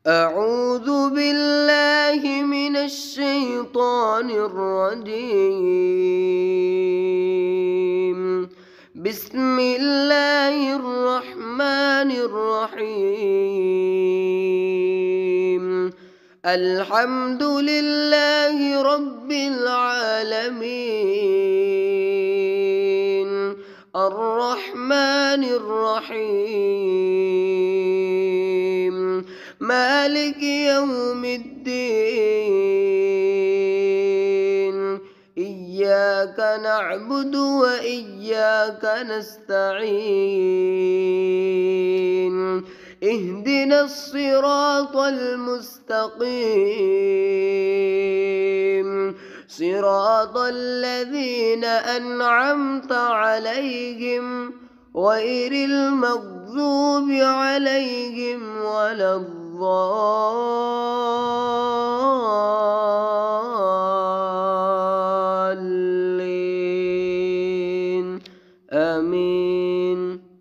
أعوذ بالله من الشيطان الرجيم. بسم الله الرحمن الرحيم. الحمد لله رب العالمين الرحمن الرحيم مالك يوم الدين. إياك نعبد وإياك نستعين. اهدنا الصراط المستقيم صراط الذين أنعمت عليهم غير المغضوب عليهم ولا الضالين. آمين.